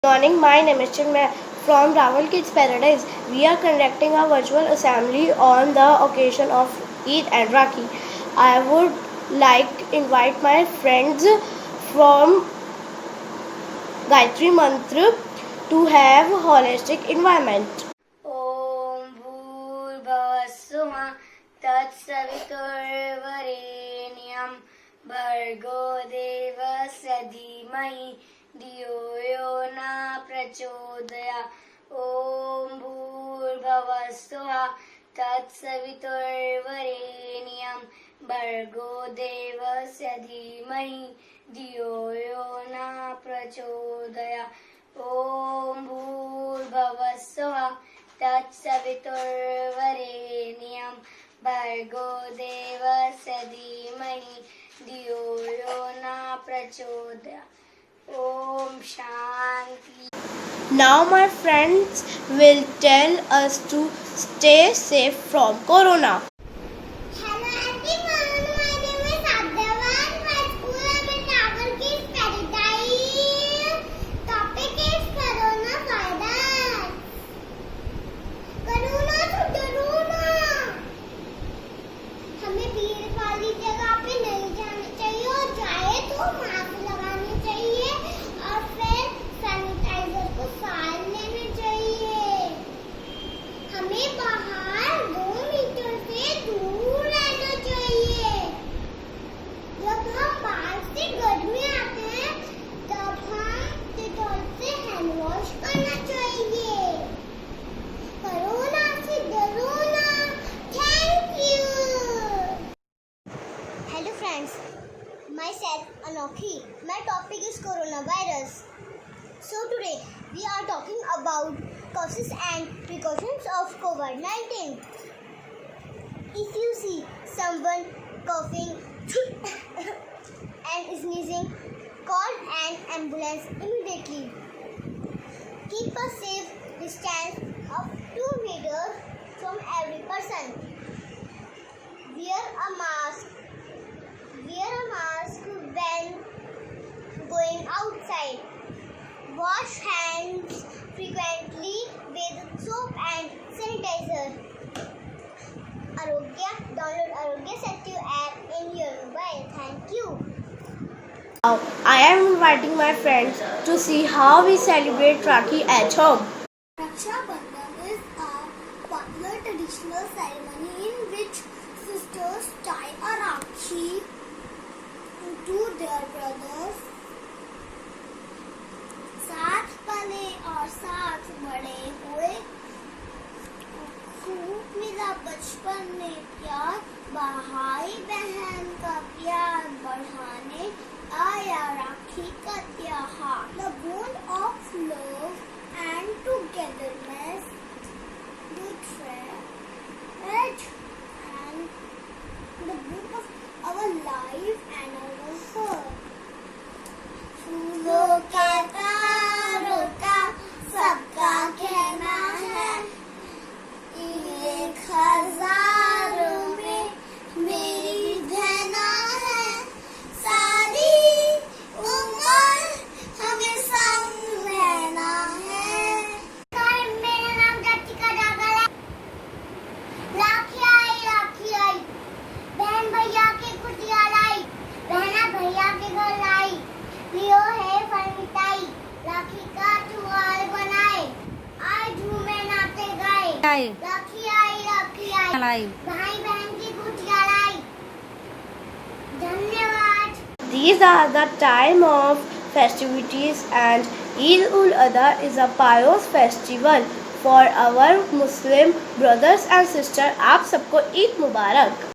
Morning, my name is Chinmay from Rawal Kids Paradise. We are conducting a virtual assembly on the occasion of Eid and Rakhi. I would like invite my friends from Gayatri Mantra to have holistic environment. ॐ भूर्भुवस्सुः तत्सवितुर्वरेण्यं भर्गो देवस्य धीमहि धियो यो न प्रचोदयात् ॐ भूर्भुवस्सुः तत्सवितुर्वरेण्यं भर्गो देवस्य धीमहि धियो यो न प्रचोदयात् ॐ भूर्भुवस्सुः तत्सवितुर्वरेण्यं भर्गो देवस्य धीमहि धियो यो न प्रचोदयात् ॐ शान्ति. Now my friends will tell us to stay safe from corona. Hello everyone, my name is Abdawan. My school name is Rawal Kids Paradise. Topic is coronavirus. Corona से डरो ना. हमें भीड़ वाली जगह पे नहीं जाना चाहिए और जाए तो मास्क लगानी चाहिए और फिर सैनिटाइजर को साथ लेना चाहिए. हमें बाहर 2 मीटर से दूर रहना चाहिए. जब हम बाहर से घर में आते हैं तब हम डेटॉल से हैंड वॉश करना चाहिए. कोरोना से डरो ना. Thank you. Hello friends, myself Anokhi. My topic is coronavirus. So today we are talking about causes and precautions of COVID-19. If you see someone coughing and sneezing, call an ambulance immediately. Keep a safe distance of 2 meters from every person. Wear a mask. Wear a mask when going outside. Wash hands frequently with soap and sanitizer. Download Arogya Satya app in your mobile. Thank you. Now I am inviting my friends to see how we celebrate Rakhi at home. Raksha Bandhan is a popular traditional ceremony in which sisters tie a rakhi to their brothers. साथ पले और साथ बड़े हुए, खूब मिला बचपन में प्यार, भाई बहन का प्यार बढ़ाने आया राखी का त्योहार. The bond of love and togetherness, the thread and the book of our life and our heart. फूलों के तारों का सबका कहना है, 1000 में मेरी बहना है. सारी उम्र हमें संग रहना है. मेरा नाम जतिका जागल है. राखी आई, बहन भैया के कुटिया लाई, बहना भैया के घर लाई. लियो है फल मिठाई, राखी का त्योहार बनाए, आज झूमे नाचे गाए. राखी आई, भाई बहन की कुटिया लाई. धन्यवाद. These are the time of festivities and Eid-ul-Adha is a pious festival for our Muslim brothers and sisters. आप सबको ईद मुबारक.